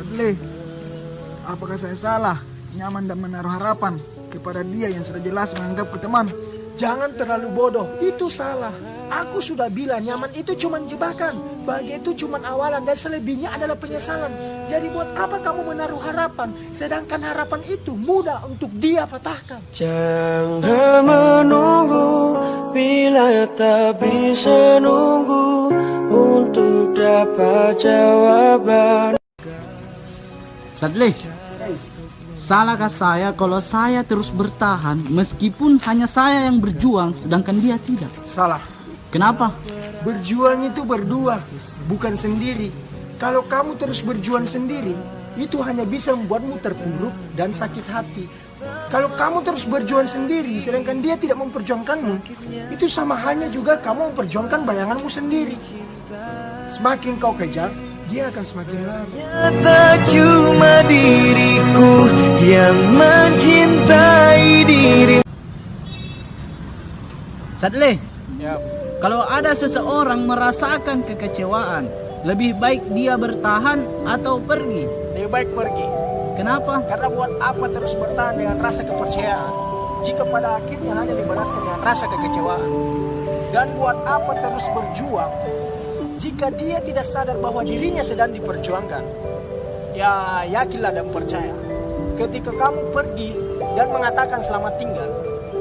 Sadli, apakah saya salah nyaman dan menaruh harapan kepada dia yang sudah jelas menganggapku teman? Jangan terlalu bodoh, itu salah. Aku sudah bilang nyaman itu cuma jebakan, bahagia itu cuma awalan dan selebihnya adalah penyesalan. Jadi buat apa kamu menaruh harapan, sedangkan harapan itu mudah untuk dia patahkan. Jangan menunggu bila tak bisa nunggu untuk dapat jawaban. Sadli, salahkah saya kalau saya terus bertahan meskipun hanya saya yang berjuang sedangkan dia tidak? Salah. Kenapa? Berjuang itu berdua, bukan sendiri. Kalau kamu terus berjuang sendiri, itu hanya bisa membuatmu terpuruk dan sakit hati. Kalau kamu terus berjuang sendiri, sedangkan dia tidak memperjuangkanmu, itu sama halnya juga kamu memperjuangkan bayanganmu sendiri. Semakin kau kejar, dia akan semakin lari. Tak cuma diriku yang mencintai diri. Sadli, kalau ada seseorang merasakan kekecewaan, lebih baik dia bertahan atau pergi? Lebih baik pergi. Kenapa? Karena buat apa terus bertahan dengan rasa kepercayaan jika pada akhirnya hanya dibalaskan dengan rasa kekecewaan? Dan buat apa terus berjuang jika dia tidak sadar bahwa dirinya sedang diperjuangkan? Ya, yakinlah dan percaya. Ketika kamu pergi dan mengatakan selamat tinggal,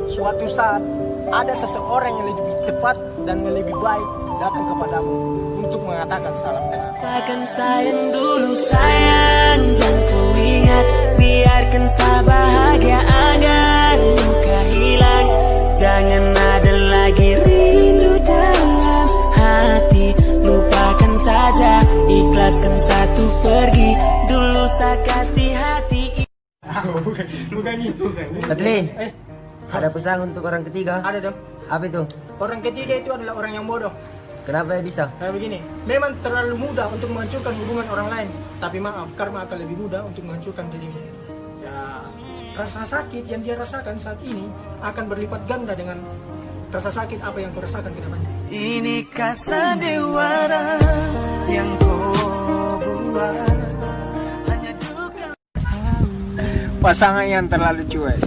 suatu saat ada seseorang yang lebih tepat dan lebih baik datang kepadamu untuk mengatakan salam kenal. Katakan sayang dulu sayang, jangan kau ingat, biarkan saya bahagia agar luka hilang. Jangan ada lagi rindu dalam hati, lupakan saja, ikhlaskan satu pergi. Dulu saya kasih hati. Bukan itu. Sadli, ada pesan untuk orang ketiga? Ada dong. Apa itu? Orang ketiga itu adalah orang yang bodoh. Kenapa ya bisa? Kayak begini, memang terlalu mudah untuk menghancurkan hubungan orang lain. Tapi maaf, karma akan lebih mudah untuk menghancurkan dirimu. Ya, rasa sakit yang dia rasakan saat ini akan berlipat ganda dengan rasa sakit apa yang kau rasakan ke depannya. Inikah sandiwara yang kau buat? Hanya duka. Pasangan yang terlalu cuek,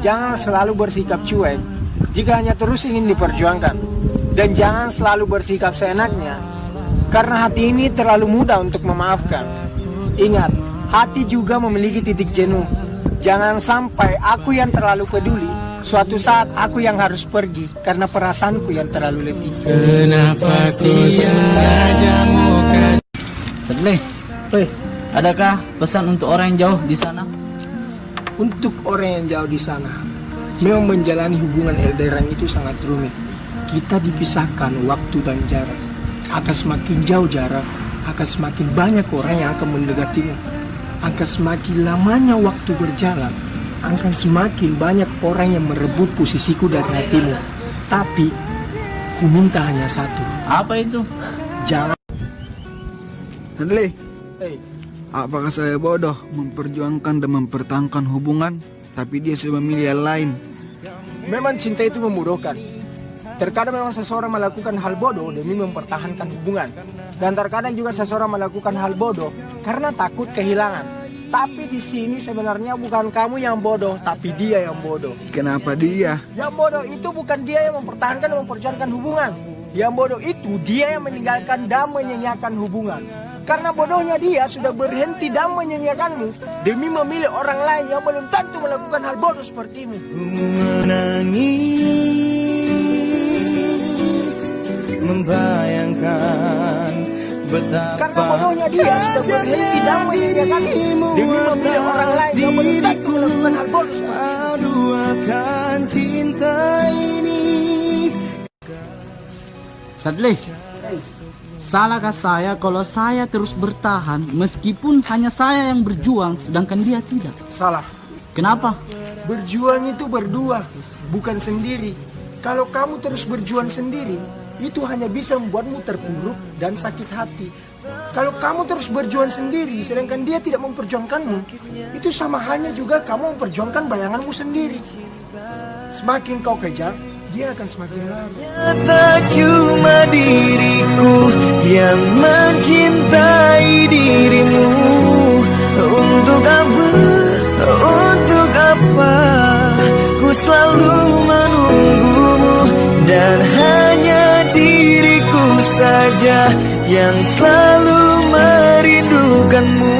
jangan selalu bersikap cuek jika hanya terus ingin diperjuangkan. Dan jangan selalu bersikap seenaknya, karena hati ini terlalu mudah untuk memaafkan. Ingat, hati juga memiliki titik jenuh. Jangan sampai aku yang terlalu peduli, suatu saat aku yang harus pergi karena perasaanku yang terlalu letih. Kenapa ku sengaja muka? Sadli, adakah pesan untuk orang yang jauh di sana? Untuk orang yang jauh di sana, memang menjalani hubungan LDRan itu sangat rumit. Kita dipisahkan waktu dan jarak. Akan semakin jauh jarak, akan semakin banyak orang yang akan mendekatimu. Akan semakin lamanya waktu berjalan, akan semakin banyak orang yang merebut posisiku dari hatimu. Tapi, ku minta hanya satu. Apa itu? Jangan. Sadli, apakah saya bodoh memperjuangkan dan mempertahankan hubungan, tapi dia sudah memilih yang lain? Memang cinta itu membodohkan. Terkadang memang seseorang melakukan hal bodoh demi mempertahankan hubungan. Dan terkadang juga seseorang melakukan hal bodoh karena takut kehilangan. Tapi di sini sebenarnya bukan kamu yang bodoh, tapi dia yang bodoh. Kenapa dia? Yang bodoh itu bukan dia yang mempertahankan dan memperjuangkan hubungan. Yang bodoh itu dia yang meninggalkan dan menyanyiakan hubungan. Karena bodohnya dia sudah berhenti dan menyanyiakanmu demi memilih orang lain yang belum tentu melakukan hal bodoh sepertimu. Membayangkan betapa karena bodohnya dia sudah berhenti dan menyanyiakanmu demi memilih orang lain yang belum tentu melakukan hal bodoh sepertimu. akan cinta ini. Sadli, salahkah saya kalau saya terus bertahan meskipun hanya saya yang berjuang sedangkan dia tidak? Salah. Kenapa? Berjuang itu berdua, bukan sendiri. Kalau kamu terus berjuang sendiri, itu hanya bisa membuatmu terpuruk dan sakit hati. Kalau kamu terus berjuang sendiri, sedangkan dia tidak memperjuangkanmu, itu sama halnya juga kamu memperjuangkan bayanganmu sendiri. Semakin kau kejar, dia akan semakin lari. Tak cuma diriku yang mencintai dirimu. selalu menunggumu, dan hanya diriku saja yang selalu merindukanmu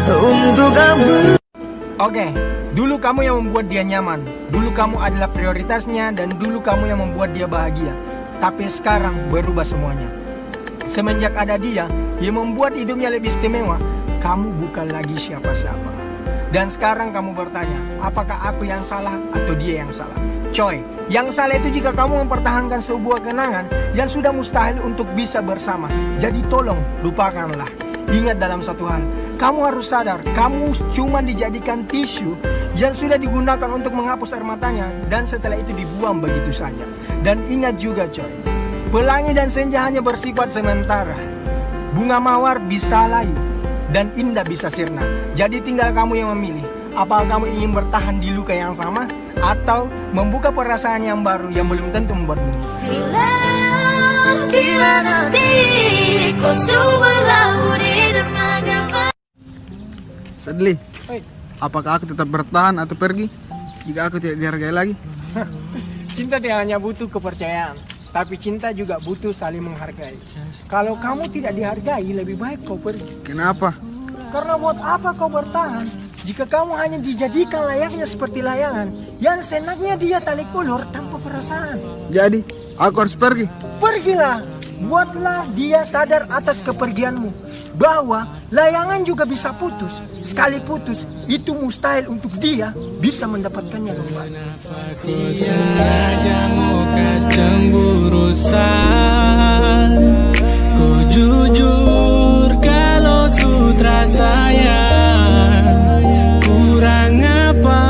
untuk kamu. Oke, dulu kamu yang membuat dia nyaman, dulu kamu adalah prioritasnya, dan dulu kamu yang membuat dia bahagia. Tapi sekarang berubah semuanya. Semenjak ada dia yang membuat hidupnya lebih istimewa, kamu bukan lagi siapa-siapa. Dan sekarang kamu bertanya, apakah aku yang salah atau dia yang salah? Coy, yang salah itu jika kamu mempertahankan sebuah kenangan yang sudah mustahil untuk bisa bersama. Jadi tolong lupakanlah. Ingat dalam satu hal, kamu harus sadar, kamu cuma dijadikan tisu yang sudah digunakan untuk menghapus air matanya, dan setelah itu dibuang begitu saja. Dan ingat juga coy, pelangi dan senja hanya bersifat sementara. Bunga mawar bisa layu dan indah bisa sirna. Jadi tinggal kamu yang memilih, apakah kamu ingin bertahan di luka yang sama atau membuka perasaan yang baru yang belum tentu membuatmu. Sadli, Hei, apakah aku tetap bertahan atau pergi jika aku tidak dihargai lagi? cinta tidak hanya butuh kepercayaan, tapi cinta juga butuh saling menghargai. Kalau kamu tidak dihargai, lebih baik kau pergi. Kenapa? Karena buat apa kau bertahan jika kamu hanya dijadikan layaknya seperti layangan yang senangnya dia tarik ulur tanpa perasaan? Jadi, aku harus pergi. Pergilah, buatlah dia sadar atas kepergianmu, bahwa layangan juga bisa putus. Sekali putus, itu mustahil untuk dia bisa mendapatkannya kembali. Ku jujur kalau sutra sayang, kurang apa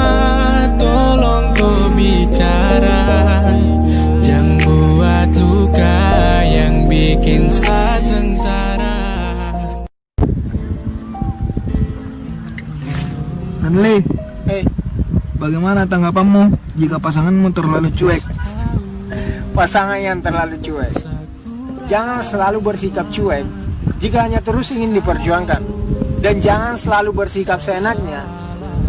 tolong kau bicara, jangan buat luka yang bikin saya sengsara. Sadli, Hei, bagaimana tanggapanmu jika pasanganmu terlalu cuek? pasangan yang terlalu cuek, jangan selalu bersikap cuek jika hanya terus ingin diperjuangkan. Dan jangan selalu bersikap seenaknya,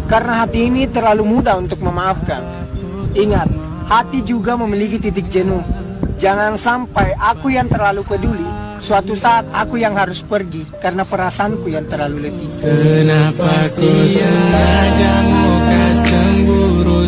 karena hati ini terlalu mudah untuk memaafkan. Ingat, hati juga memiliki titik jenuh. Jangan sampai aku yang terlalu peduli, suatu saat aku yang harus pergi karena perasaanku yang terlalu letih. Kenapa ku sengaja mau cemburu